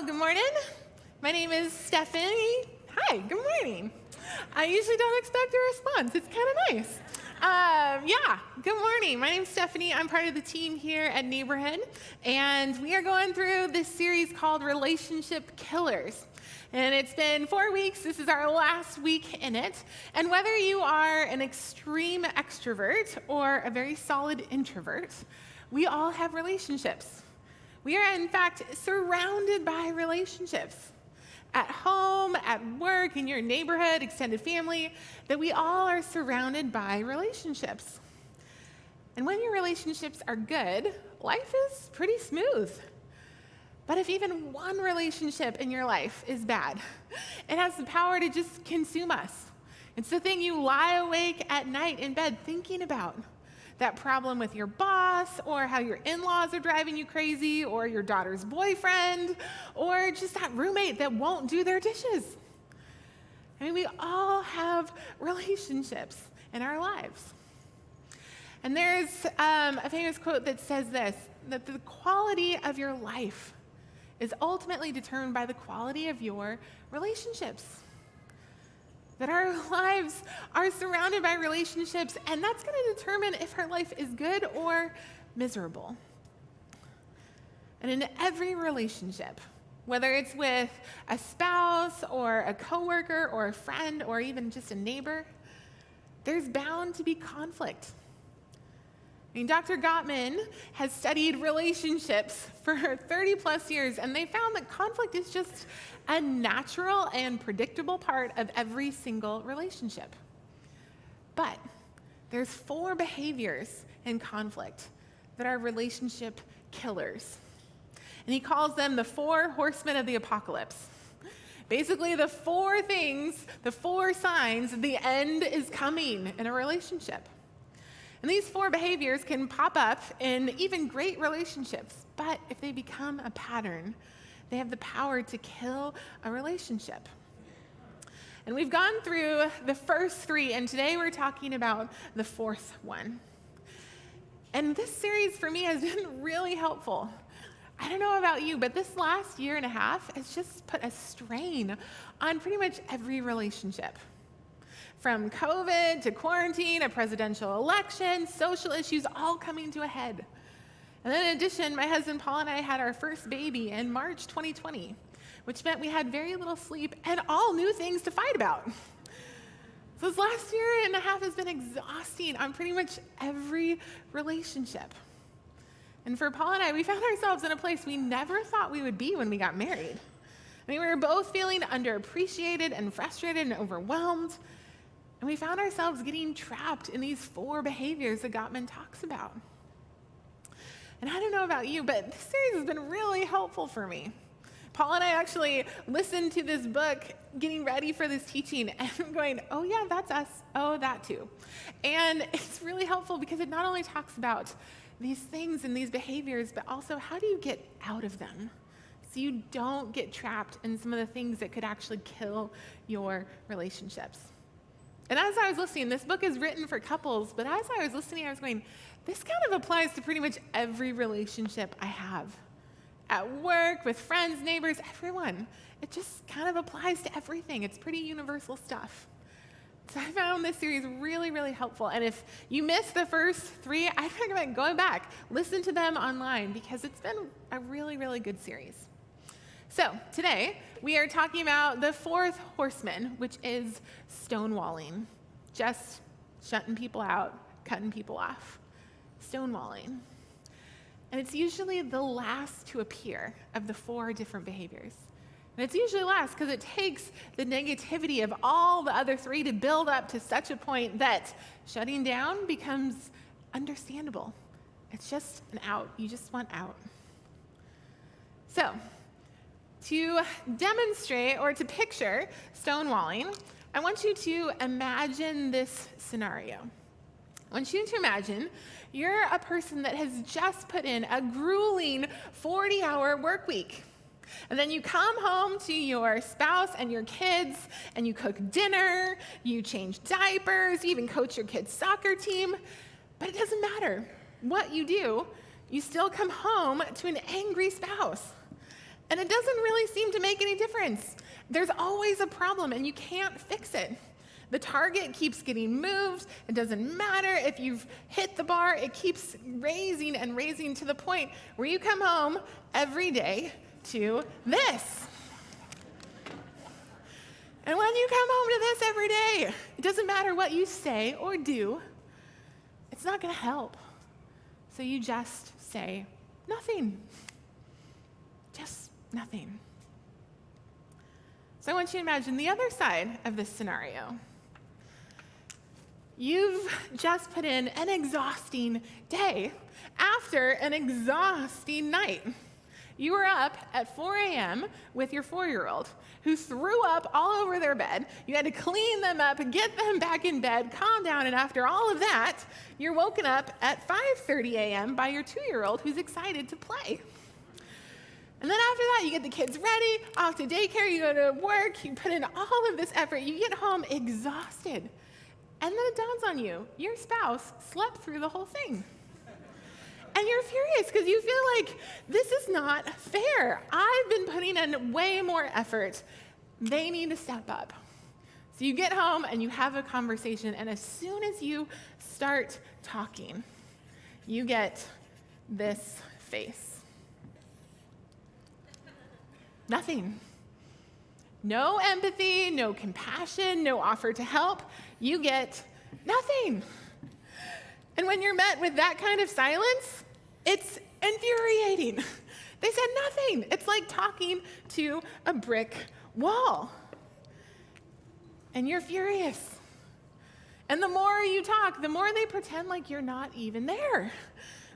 Well, good morning. My name is Stephanie. Hi, good morning. I usually don't expect a response. It's kind of nice. Good morning. My name is Stephanie. I'm part of the team here at Neighborhood, and we are going through this series called Relationship Killers. And it's been 4 weeks. This is our last week in it. And whether you are an extreme extrovert or a very solid introvert, we all have relationships. We are, in fact, surrounded by relationships. At home, at work, in your neighborhood, extended family, that we all are surrounded by relationships. And when your relationships are good, life is pretty smooth. But if even one relationship in your life is bad, it has the power to just consume us. It's the thing you lie awake at night in bed thinking about. That problem with your boss, or how your in-laws are driving you crazy, or your daughter's boyfriend, or just that roommate that won't do their dishes. I mean, we all have relationships in our lives. And there's a famous quote that says this, that the quality of your life is ultimately determined by the quality of your relationships. That our lives are surrounded by relationships, and that's going to determine if our life is good or miserable. And in every relationship, whether it's with a spouse or a coworker or a friend or even just a neighbor, there's bound to be conflict. I mean, Dr. Gottman has studied relationships for 30 plus years, and they found that conflict is just a natural and predictable part of every single relationship. But there's 4 behaviors in conflict that are relationship killers. And he calls them the 4 horsemen of the apocalypse. Basically, the 4 things, the 4 signs the end is coming in a relationship. And these 4 behaviors can pop up in even great relationships, but if they become a pattern, they have the power to kill a relationship. And we've gone through the first 3, and today we're talking about the 4th one. And this series for me has been really helpful. I don't know about you, but this last year and a half has just put a strain on pretty much every relationship. From COVID to quarantine, a presidential election, social issues all coming to a head. And then in addition, my husband Paul and I had our first baby in March 2020, which meant we had very little sleep and all new things to fight about. So this last year and a half has been exhausting on pretty much every relationship. And for Paul and I, we found ourselves in a place we never thought we would be when we got married. I mean, we were both feeling underappreciated and frustrated and overwhelmed. And we found ourselves getting trapped in these 4 behaviors that Gottman talks about. And I don't know about you, but this series has been really helpful for me. Paul and I actually listened to this book getting ready for this teaching, and I'm going, oh yeah, that's us. Oh, that too. And it's really helpful because it not only talks about these things and these behaviors, but also how do you get out of them so you don't get trapped in some of the things that could actually kill your relationships. And as I was listening, this book is written for couples, but as I was listening, I was going, this kind of applies to pretty much every relationship I have. At work, with friends, neighbors, everyone. It just kind of applies to everything. It's pretty universal stuff. So I found this series really, really helpful. And if you missed the first 3, I'd recommend going back, listen to them online, because it's been a really, really good series. So today, we are talking about the 4th horseman, which is stonewalling. Just shutting people out, cutting people off. Stonewalling. And it's usually the last to appear of the 4 different behaviors. And it's usually last because it takes the negativity of all the other 3 to build up to such a point that shutting down becomes understandable. It's just an out. You just want out. So, to demonstrate or to picture stonewalling, I want you to imagine this scenario. I want you to imagine you're a person that has just put in a grueling 40-hour work week. And then you come home to your spouse and your kids, and you cook dinner, you change diapers, you even coach your kids' soccer team. But it doesn't matter what you do, you still come home to an angry spouse. And it doesn't really seem to make any difference. There's always a problem, and you can't fix it. The target keeps getting moved. It doesn't matter if you've hit the bar. It keeps raising and raising to the point where you come home every day to this. And when you come home to this every day, it doesn't matter what you say or do. It's not going to help. So you just say nothing. Just nothing. So I want you to imagine the other side of this scenario. You've just put in an exhausting day after an exhausting night. You were up at 4 a.m. with your 4-year-old who threw up all over their bed. You had to clean them up, get them back in bed, calm down, and after all of that, you're woken up at 5:30 a.m. by your 2-year-old who's excited to play. And then after that, you get the kids ready, off to daycare, you go to work, you put in all of this effort, you get home exhausted. And then it dawns on you, your spouse slept through the whole thing. And you're furious because you feel like this is not fair. I've been putting in way more effort. They need to step up. So you get home and you have a conversation, and as soon as you start talking, you get this face. Nothing. No empathy, no compassion, no offer to help. You get nothing. And when you're met with that kind of silence, it's infuriating. They said nothing. It's like talking to a brick wall. And you're furious. And the more you talk, the more they pretend like you're not even there,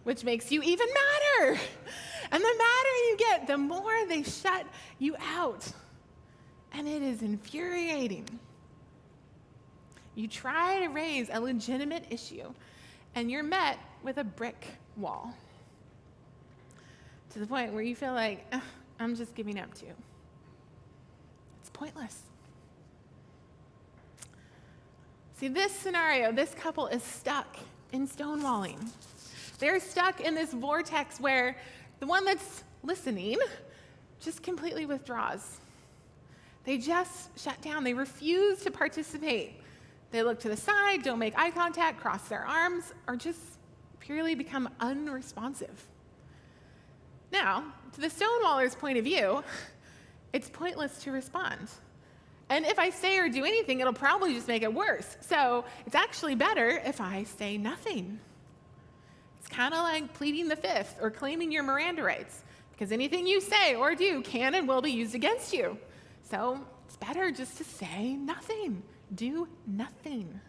which makes you even madder. And the madder you get, the more they shut you out. And it is infuriating. You try to raise a legitimate issue, and you're met with a brick wall. To the point where you feel like, I'm just giving up too. It's pointless. See, this scenario, this couple is stuck in stonewalling. They're stuck in this vortex where the one that's listening just completely withdraws. They just shut down. They refuse to participate. They look to the side, don't make eye contact, cross their arms, or just purely become unresponsive. Now, to the stonewaller's point of view, it's pointless to respond. And if I say or do anything, it'll probably just make it worse. So it's actually better if I say nothing. It's kind of like pleading the fifth or claiming your Miranda rights, because anything you say or do can and will be used against you. So it's better just to say nothing. Do nothing.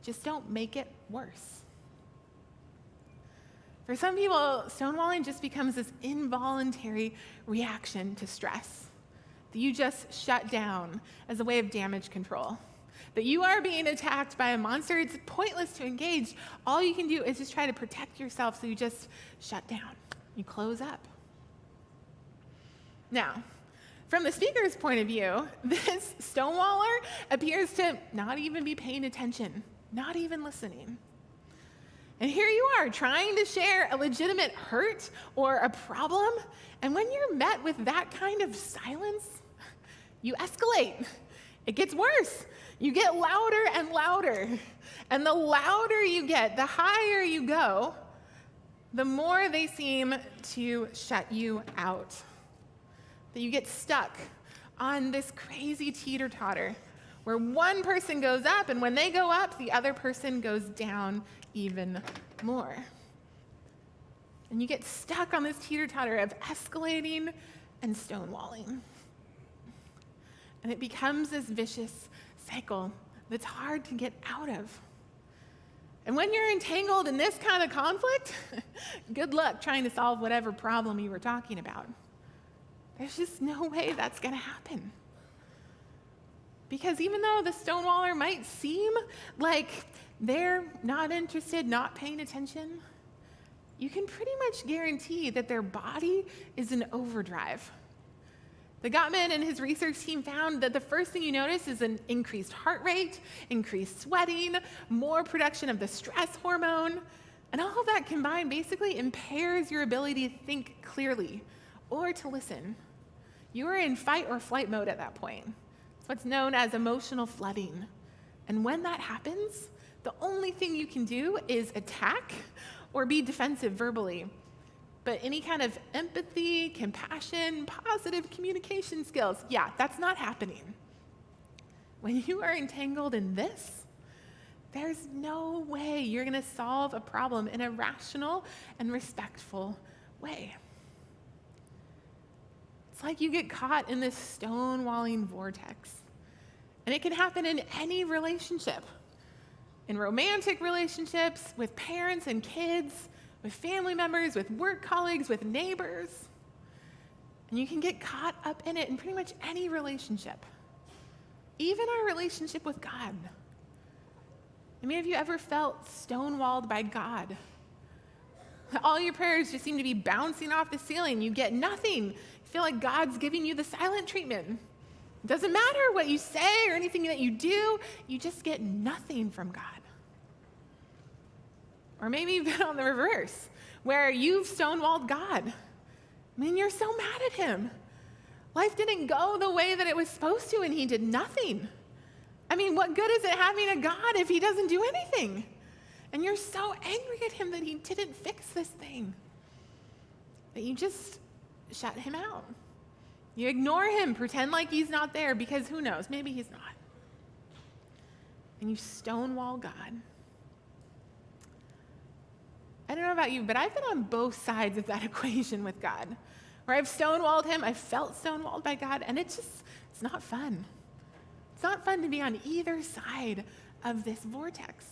Just don't make it worse. For some people, stonewalling just becomes this involuntary reaction to stress, that you just shut down as a way of damage control. That you are being attacked by a monster, it's pointless to engage. All you can do is just try to protect yourself, so you just shut down. You close up. Now, from the speaker's point of view, this stonewaller appears to not even be paying attention, not even listening. And here you are trying to share a legitimate hurt or a problem, and when you're met with that kind of silence, you escalate. It gets worse. You get louder and louder. And the louder you get, the higher you go, the more they seem to shut you out. That you get stuck on this crazy teeter-totter where one person goes up, and when they go up, the other person goes down even more. And you get stuck on this teeter-totter of escalating and stonewalling. And it becomes this vicious cycle that's hard to get out of. And when you're entangled in this kind of conflict, good luck trying to solve whatever problem you were talking about. There's just no way that's going to happen. Because even though the stonewaller might seem like they're not interested, not paying attention, you can pretty much guarantee that their body is in overdrive. The Gottman and his research team found that the first thing you notice is an increased heart rate, increased sweating, more production of the stress hormone, and all of that combined basically impairs your ability to think clearly or to listen. You are in fight or flight mode at that point. It's what's known as emotional flooding. And when that happens, the only thing you can do is attack or be defensive verbally. But any kind of empathy, compassion, positive communication skills, yeah, that's not happening. When you are entangled in this, there's no way you're going to solve a problem in a rational and respectful way. It's like you get caught in this stonewalling vortex. And it can happen in any relationship. In romantic relationships, with parents and kids, with family members, with work colleagues, with neighbors. And you can get caught up in it in pretty much any relationship. Even our relationship with God. How many of you ever felt stonewalled by God? All your prayers just seem to be bouncing off the ceiling. You get nothing. You feel like God's giving you the silent treatment. It doesn't matter what you say or anything that you do, you just get nothing from God. Or maybe you've been on the reverse, where you've stonewalled God. I mean, you're so mad at him. Life didn't go the way that it was supposed to, and he did nothing. I mean, what good is it having a God if he doesn't do anything? And you're so angry at him that he didn't fix this thing, that you just shut him out. You ignore him, pretend like he's not there, because who knows, maybe he's not. And you stonewall God. I don't know about you, but I've been on both sides of that equation with God, where I've stonewalled him, I've felt stonewalled by God, and it's not fun. It's not fun to be on either side of this vortex.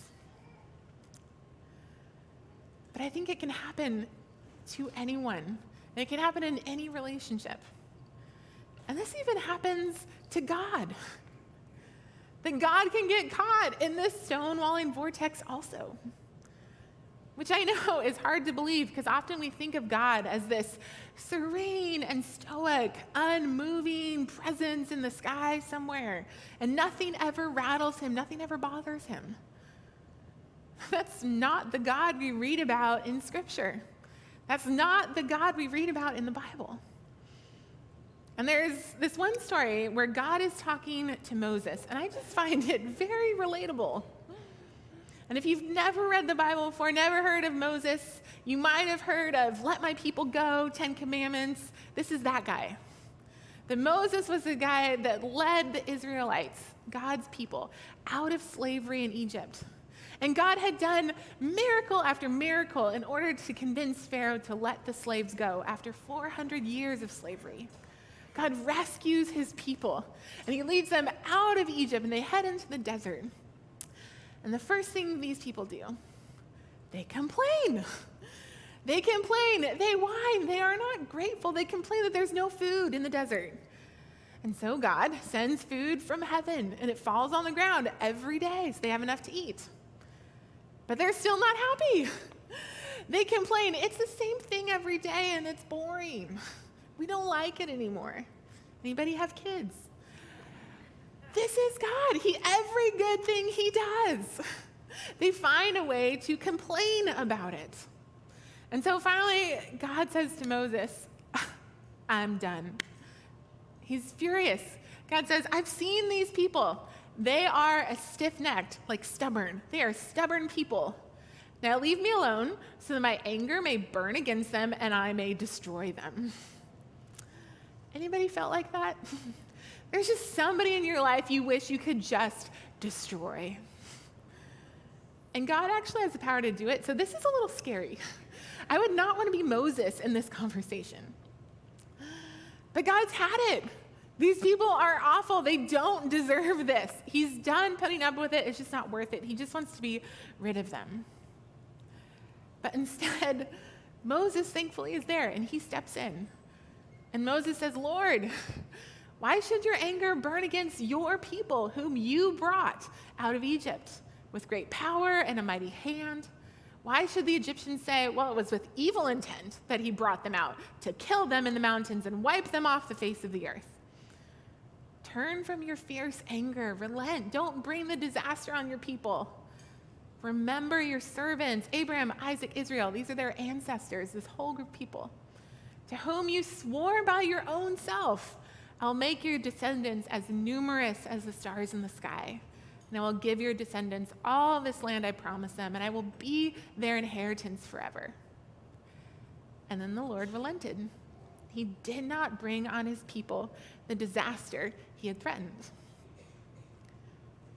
But I think it can happen to anyone, and it can happen in any relationship. And this even happens to God. That God can get caught in this stonewalling vortex also. Which I know is hard to believe, because often we think of God as this serene and stoic, unmoving presence in the sky somewhere, and nothing ever rattles him, nothing ever bothers him. That's not the God we read about in Scripture. That's not the God we read about in the Bible. And there's this one story where God is talking to Moses, and I just find it very relatable. And if you've never read the Bible before, never heard of Moses, you might have heard of let my people go, 10 Commandments. This is that guy. That Moses was the guy that led the Israelites, God's people, out of slavery in Egypt. And God had done miracle after miracle in order to convince Pharaoh to let the slaves go after 400 years of slavery. God rescues his people, and he leads them out of Egypt, and they head into the desert. And the first thing these people do, they complain. They complain. They whine. They are not grateful. They complain that there's no food in the desert. And so God sends food from heaven, and it falls on the ground every day so they have enough to eat. But they're still not happy. They complain, it's the same thing every day, and it's boring. We don't like it anymore. Anybody have kids? This is God. Every good thing he does. They find a way to complain about it. And so finally, God says to Moses, I'm done. He's furious. God says, I've seen these people. They are a stiff-necked, like stubborn. They are stubborn people. Now leave me alone so that my anger may burn against them and I may destroy them. Anybody felt like that? There's just somebody in your life you wish you could just destroy. And God actually has the power to do it, so this is a little scary. I would not want to be Moses in this conversation. But God's had it. These people are awful. They don't deserve this. He's done putting up with it. It's just not worth it. He just wants to be rid of them. But instead, Moses thankfully is there, and he steps in. And Moses says, Lord, why should your anger burn against your people whom you brought out of Egypt with great power and a mighty hand? Why should the Egyptians say, well, it was with evil intent that he brought them out, to kill them in the mountains and wipe them off the face of the earth? Turn from your fierce anger, relent, don't bring the disaster on your people. Remember your servants, Abraham, Isaac, Israel. These are their ancestors, this whole group of people. to whom you swore by your own self, I'll make your descendants as numerous as the stars in the sky. And I will give your descendants all this land I promised them, and I will be their inheritance forever. And then the Lord relented. He did not bring on his people the disaster he had threatened.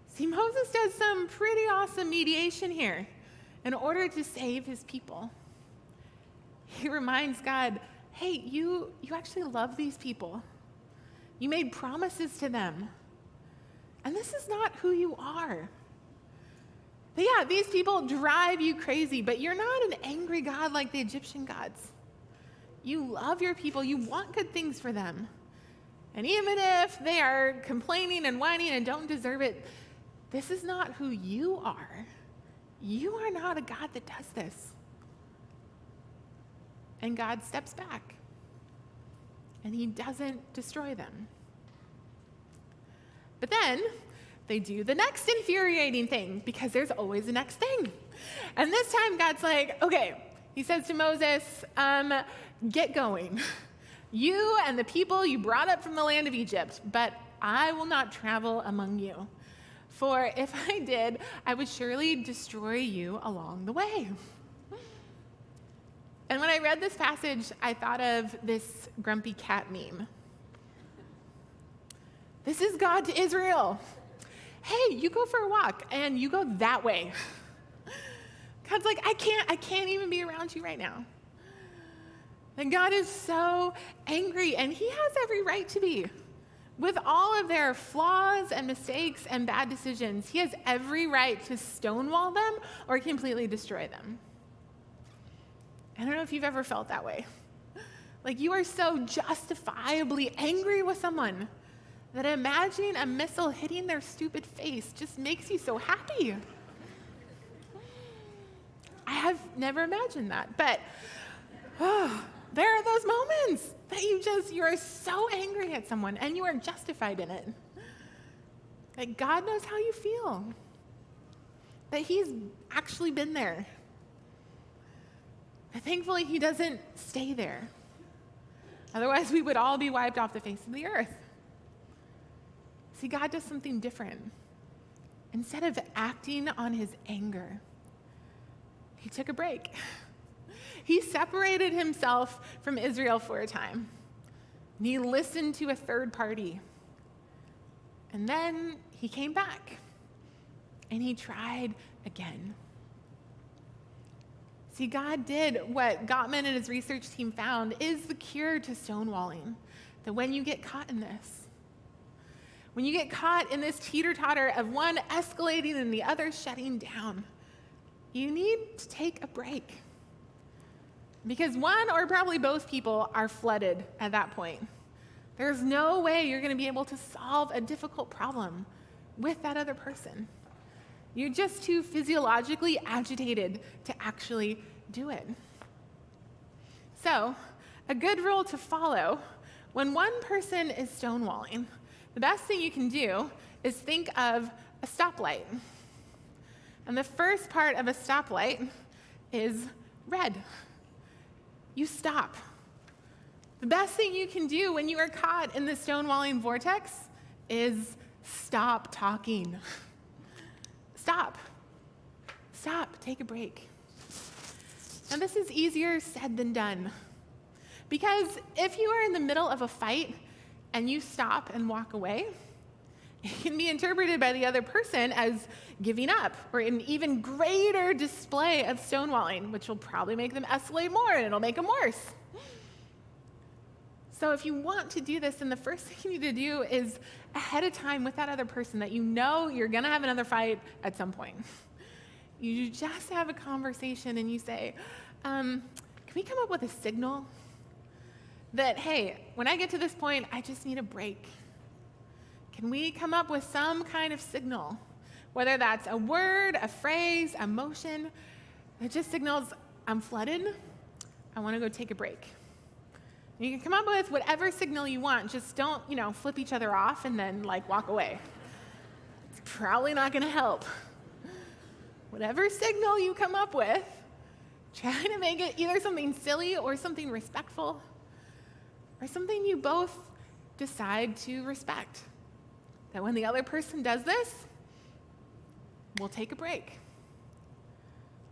See, Moses does some pretty awesome mediation here in order to save his people. He reminds God, hey, you actually love these people. You made promises to them. And this is not who you are. But yeah, these people drive you crazy, but you're not an angry God like the Egyptian gods. You love your people. You want good things for them. And even if they are complaining and whining and don't deserve it, this is not who you are. You are not a God that does this. And God steps back. And he doesn't destroy them. But then they do the next infuriating thing, because there's always the next thing. And this time God's like, okay, he says to Moses, get going. You and the people you brought up from the land of Egypt, but I will not travel among you. For if I did, I would surely destroy you along the way. And when I read this passage, I thought of this grumpy cat meme. This is God to Israel. Hey, you go for a walk and you go that way. God's like, I can't even be around you right now. And God is so angry, and he has every right to be. With all of their flaws and mistakes and bad decisions, he has every right to stonewall them or completely destroy them. I don't know if you've ever felt that way. Like you are so justifiably angry with someone that imagining a missile hitting their stupid face just makes you so happy. I have never imagined that, but there are those moments that you are so angry at someone and you are justified in it. That God knows how you feel. That he's actually been there. But thankfully, he doesn't stay there. Otherwise, we would all be wiped off the face of the earth. See, God does something different. Instead of acting on his anger, he took a break. He separated himself from Israel for a time. And he listened to a third party. And then he came back. And he tried again. See, God did what Gottman and his research team found is the cure to stonewalling. That when you get caught in this, when you get caught in this teeter-totter of one escalating and the other shutting down, you need to take a break. Because one or probably both people are flooded at that point. There's no way you're going to be able to solve a difficult problem with that other person. You're just too physiologically agitated to actually do it. So, a good rule to follow, when one person is stonewalling, the best thing you can do is think of a stoplight. And the first part of a stoplight is red. You stop. The best thing you can do when you are caught in the stonewalling vortex is stop talking. Stop. Take a break. Now, this is easier said than done. Because if you are in the middle of a fight and you stop and walk away, it can be interpreted by the other person as giving up or an even greater display of stonewalling, which will probably make them escalate more and it'll make them worse. So if you want to do this, then the first thing you need to do is ahead of time with that other person that you know you're going to have another fight at some point. You just have a conversation and you say, can we come up with a signal that, hey, when I get to this point, I just need a break? Can we come up with some kind of signal, whether that's a word, a phrase, a motion, that just signals, I'm flooded, I want to go take a break. And you can come up with whatever signal you want, just don't, flip each other off and then, walk away. It's probably not going to help. Whatever signal you come up with, try to make it either something silly or something respectful, or something you both decide to respect. That when the other person does this, we'll take a break.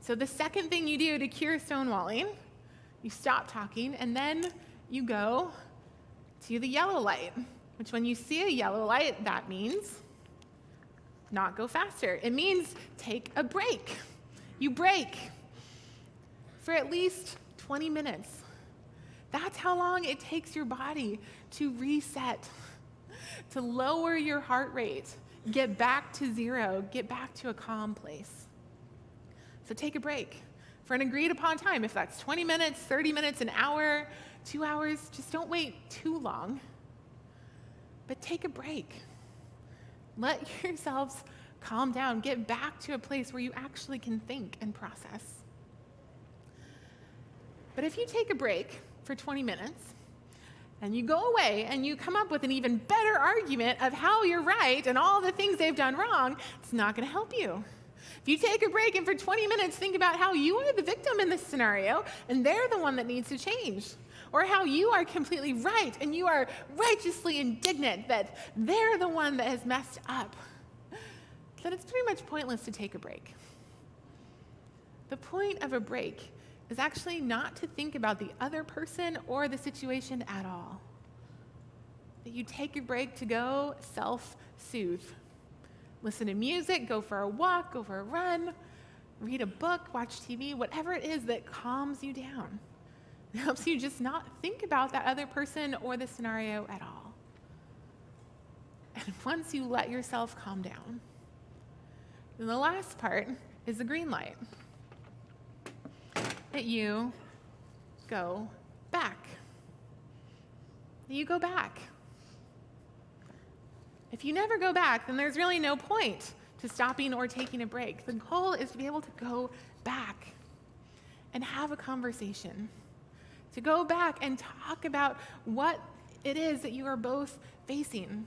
So the second thing you do to cure stonewalling, you stop talking, and then you go to the yellow light, which when you see a yellow light, that means not go faster. It means take a break. You break for at least 20 minutes. That's how long it takes your body to reset, to lower your heart rate, get back to zero, get back to a calm place. So take a break for an agreed upon time. If that's 20 minutes, 30 minutes, an hour, 2 hours, just don't wait too long. But take a break. Let yourselves calm down. Get back to a place where you actually can think and process. But if you take a break for 20 minutes and you go away and you come up with an even better argument of how you're right and all the things they've done wrong, it's not going to help you. If you take a break and for 20 minutes think about how you are the victim in this scenario and they're the one that needs to change, or how you are completely right and you are righteously indignant that they're the one that has messed up, then it's pretty much pointless to take a break. The point of a break is actually not to think about the other person or the situation at all. That you take a break to go self-soothe. Listen to music, go for a walk, go for a run, read a book, watch TV, whatever it is that calms you down. It helps you just not think about that other person or the scenario at all. And once you let yourself calm down, then the last part is the green light. That you go back. That you go back. If you never go back, then there's really no point to stopping or taking a break. The goal is to be able to go back and have a conversation. To go back and talk about what it is that you are both facing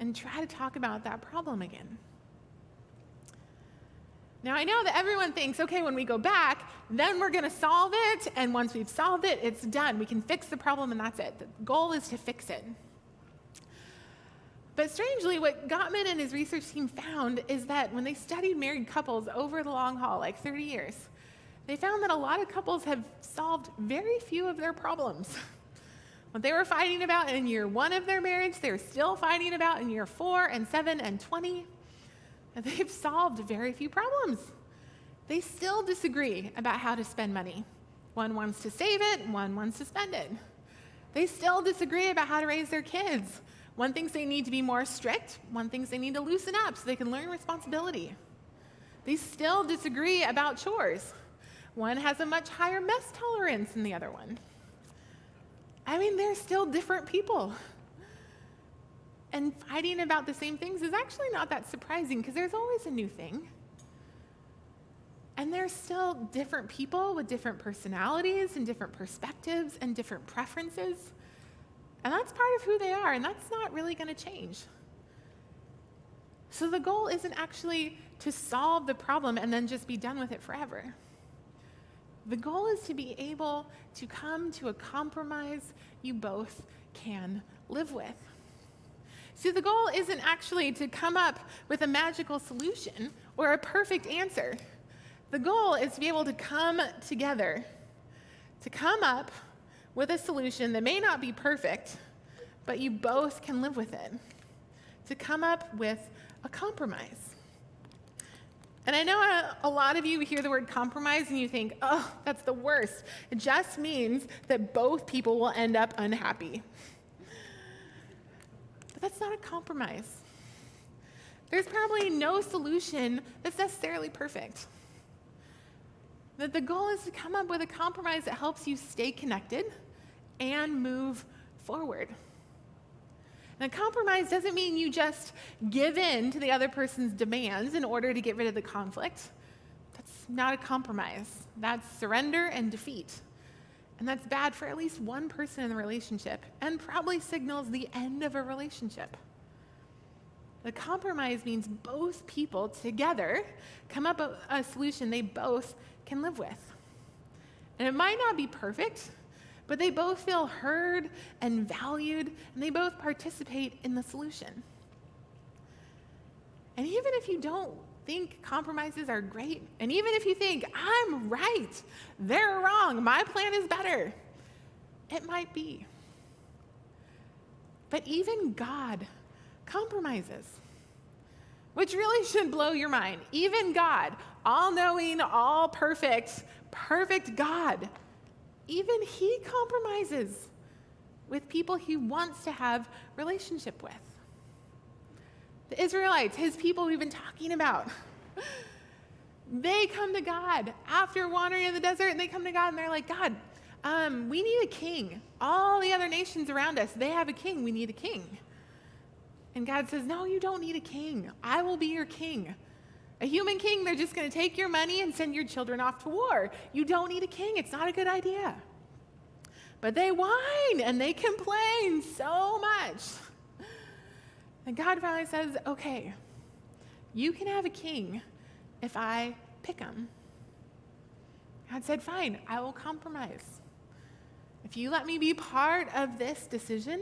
and try to talk about that problem again. Now, I know that everyone thinks, okay, when we go back, then we're going to solve it, and once we've solved it, it's done. We can fix the problem, and that's it. The goal is to fix it. But strangely, what Gottman and his research team found is that when they studied married couples over the long haul, like 30 years, they found that a lot of couples have solved very few of their problems. What they were fighting about in year 1 of their marriage, they're still fighting about in year 4 and 7 and 20. And they've solved very few problems. They still disagree about how to spend money. One wants to save it, one wants to spend it. They still disagree about how to raise their kids. One thinks they need to be more strict, one thinks they need to loosen up so they can learn responsibility. They still disagree about chores. One has a much higher mess tolerance than the other one. I mean, they're still different people. And fighting about the same things is actually not that surprising because there's always a new thing. And they're still different people with different personalities and different perspectives and different preferences. And that's part of who they are, and that's not really going to change. So the goal isn't actually to solve the problem and then just be done with it forever. The goal is to be able to come to a compromise you both can live with. See, the goal isn't actually to come up with a magical solution or a perfect answer. The goal is to be able to come together, to come up with a solution that may not be perfect, but you both can live with it, to come up with a compromise. And I know a lot of you hear the word compromise and you think, oh, that's the worst. It just means that both people will end up unhappy. But that's not a compromise. There's probably no solution that's necessarily perfect. That the goal is to come up with a compromise that helps you stay connected and move forward. And a compromise doesn't mean you just give in to the other person's demands in order to get rid of the conflict. That's not a compromise. That's surrender and defeat. And that's bad for at least one person in the relationship and probably signals the end of a relationship. The compromise means both people together come up with a solution they both can live with. And it might not be perfect, but they both feel heard and valued, and they both participate in the solution. And even if you don't think compromises are great, and even if you think, I'm right, they're wrong, my plan is better, it might be. But even God compromises, which really should blow your mind. Even God, all-knowing, all-perfect, perfect God, even he compromises with people he wants to have relationship with. The Israelites, his people we've been talking about, they come to God after wandering in the desert, and they come to God and they're like, God, we need a king. All the other nations around us, they have a king. We need a king. And God says, no, you don't need a king. I will be your king. A human king, they're just going to take your money and send your children off to war. You don't need a king. It's not a good idea. But they whine and they complain so much. And God finally says, okay, you can have a king if I pick him. God said, fine, I will compromise. If you let me be part of this decision,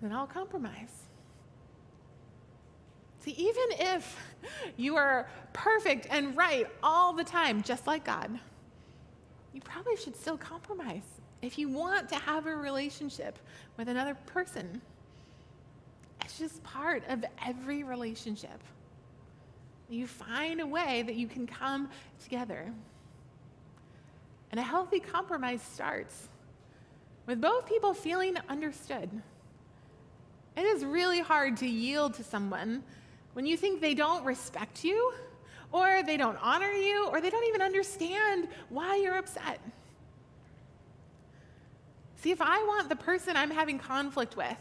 then I'll compromise. See, even if you are perfect and right all the time, just like God, you probably should still compromise if you want to have a relationship with another person. It's just part of every relationship. You find a way that you can come together. And a healthy compromise starts with both people feeling understood. It is really hard to yield to someone when you think they don't respect you, or they don't honor you, or they don't even understand why you're upset. See, if I want the person I'm having conflict with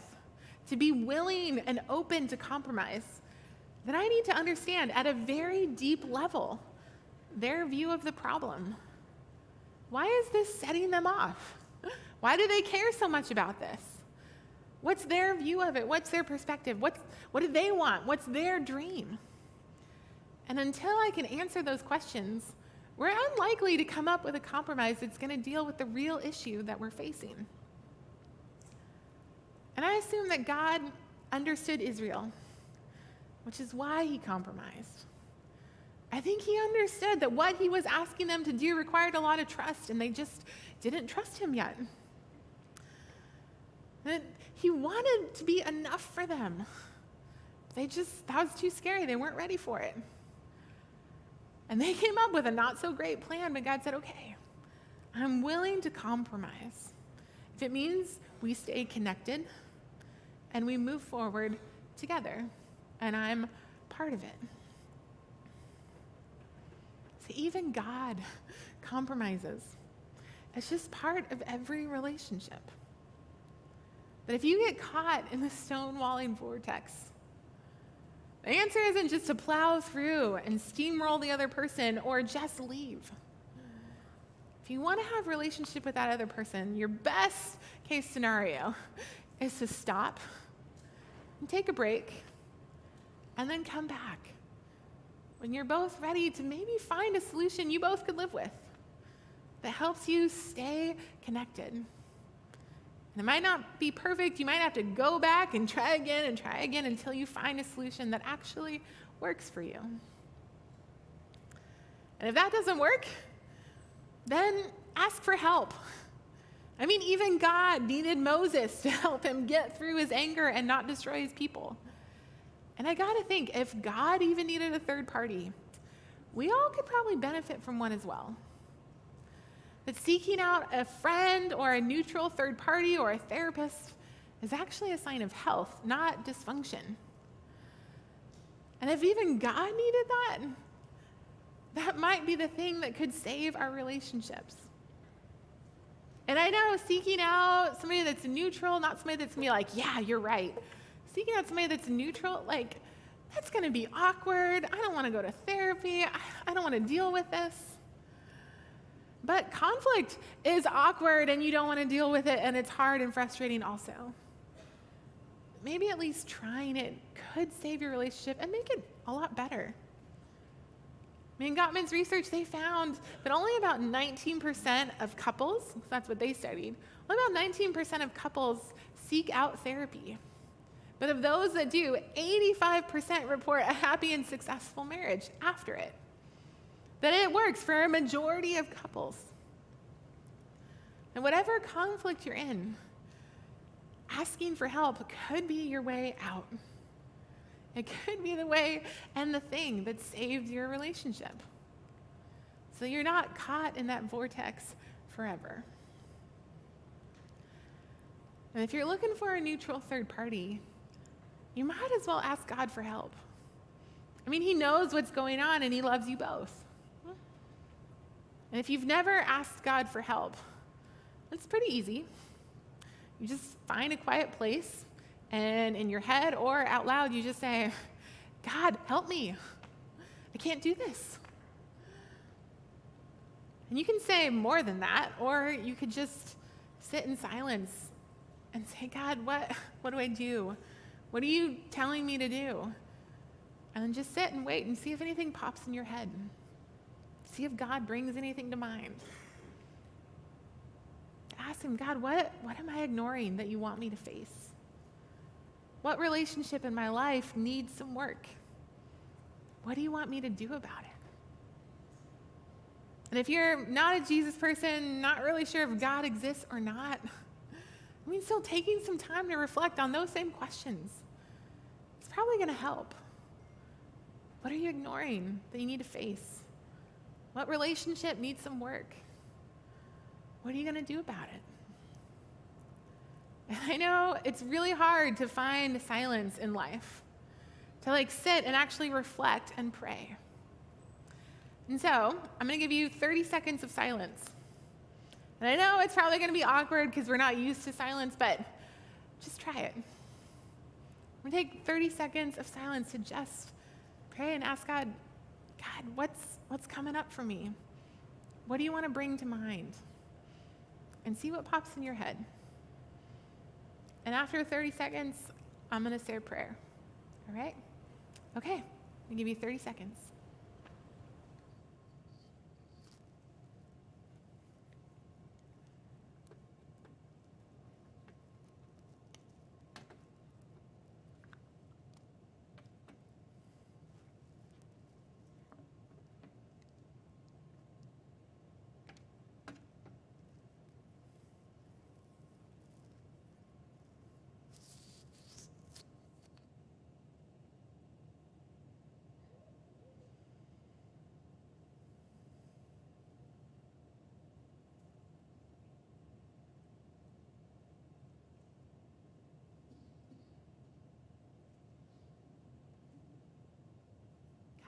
to be willing and open to compromise, then I need to understand at a very deep level their view of the problem. Why is this setting them off? Why do they care so much about this? What's their view of it? What's their perspective? What do they want? What's their dream? And until I can answer those questions, we're unlikely to come up with a compromise that's going to deal with the real issue that we're facing. And I assume that God understood Israel, which is why he compromised. I think he understood that what he was asking them to do required a lot of trust, and they just didn't trust him yet. That he wanted to be enough for them. That was too scary. They weren't ready for it. And they came up with a not so great plan, but God said, okay, I'm willing to compromise. If it means we stay connected and we move forward together, and I'm part of it. See, even God compromises. It's just part of every relationship. But if you get caught in the stonewalling vortex, the answer isn't just to plow through and steamroll the other person or just leave. If you want to have a relationship with that other person, your best case scenario is to stop and take a break and then come back when you're both ready to maybe find a solution you both could live with that helps you stay connected. And it might not be perfect. You might have to go back and try again until you find a solution that actually works for you. And if that doesn't work, then ask for help. I mean, even God needed Moses to help him get through his anger and not destroy his people. And I gotta think, if God even needed a third party, we all could probably benefit from one as well. But seeking out a friend or a neutral third party or a therapist is actually a sign of health, not dysfunction. And if even God needed that might be the thing that could save our relationships. And I know seeking out somebody that's neutral, not somebody that's going to be like, yeah, you're right. Seeking out somebody that's neutral, that's going to be awkward. I don't want to go to therapy. I don't want to deal with this. But conflict is awkward and you don't want to deal with it, and it's hard and frustrating also. Maybe at least trying it could save your relationship and make it a lot better. I mean, Gottman's research, they found that only about 19% of couples, that's what they studied, only about 19% of couples seek out therapy. But of those that do, 85% report a happy and successful marriage after it. That it works for a majority of couples. And whatever conflict you're in, asking for help could be your way out. It could be the way and the thing that saved your relationship. So you're not caught in that vortex forever. And if you're looking for a neutral third party, you might as well ask God for help. I mean, he knows what's going on and he loves you both. And if you've never asked God for help, it's pretty easy. You just find a quiet place, and in your head or out loud, you just say, God, help me. I can't do this. And you can say more than that, or you could just sit in silence and say, God, what do I do? What are you telling me to do? And then just sit and wait and see if anything pops in your head. See if God brings anything to mind. Ask him, God, what am I ignoring that you want me to face? What relationship in my life needs some work? What do you want me to do about it? And if you're not a Jesus person, not really sure if God exists or not, I mean, still taking some time to reflect on those same questions, it's probably going to help. What are you ignoring that you need to face? What relationship needs some work? What are you going to do about it? And I know it's really hard to find silence in life, to sit and actually reflect and pray. And so I'm going to give you 30 seconds of silence. And I know it's probably going to be awkward because we're not used to silence, but just try it. I'm going to take 30 seconds of silence to just pray and ask God, what's coming up for me? What do you want to bring to mind? And see what pops in your head. And after 30 seconds, I'm going to say a prayer. All right? Okay, I'm going to give you 30 seconds.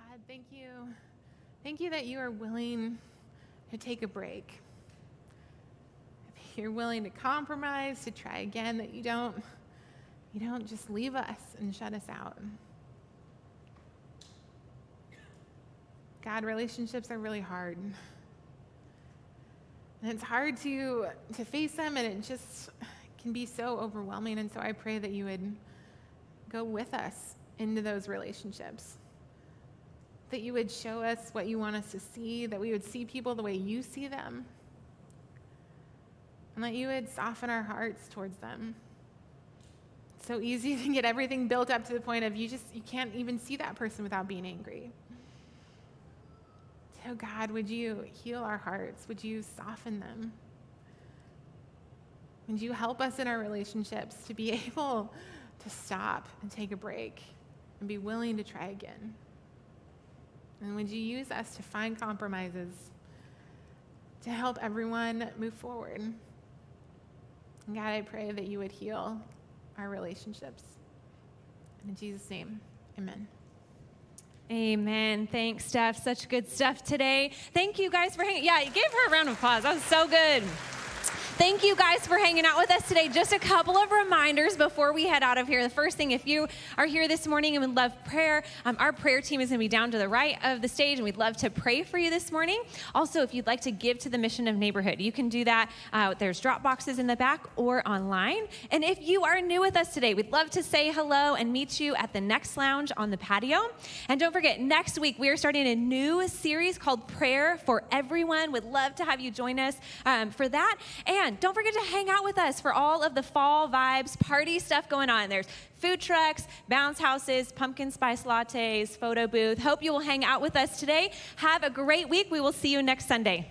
God, thank you. Thank you that you are willing to take a break. You're willing to compromise, to try again, that you don't just leave us and shut us out. God, relationships are really hard. And it's hard to face them, and it just can be so overwhelming. And so I pray that you would go with us into those relationships. That you would show us what you want us to see, that we would see people the way you see them, and that you would soften our hearts towards them. It's so easy to get everything built up to the point of you can't even see that person without being angry. So God, would you heal our hearts? Would you soften them? Would you help us in our relationships to be able to stop and take a break and be willing to try again? And would you use us to find compromises to help everyone move forward? And God, I pray that you would heal our relationships. In Jesus' name, amen. Amen. Thanks, Steph. Such good stuff today. Thank you guys for hanging. Yeah, give her a round of applause. That was so good. Thank you guys for hanging out with us today. Just a couple of reminders before we head out of here. The first thing, if you are here this morning and would love prayer, our prayer team is going to be down to the right of the stage, and we'd love to pray for you this morning. Also, if you'd like to give to the mission of neighborhood, you can do that. There's drop boxes in the back or online. And if you are new with us today, we'd love to say hello and meet you at the Next Lounge on the patio. And don't forget, next week we are starting a new series called Prayer for Everyone. Would love to have you join us for that. And don't forget to hang out with us for all of the fall vibes, party stuff going on. There's food trucks, bounce houses, pumpkin spice lattes, photo booth. Hope you will hang out with us today. Have a great week. We will see you next Sunday.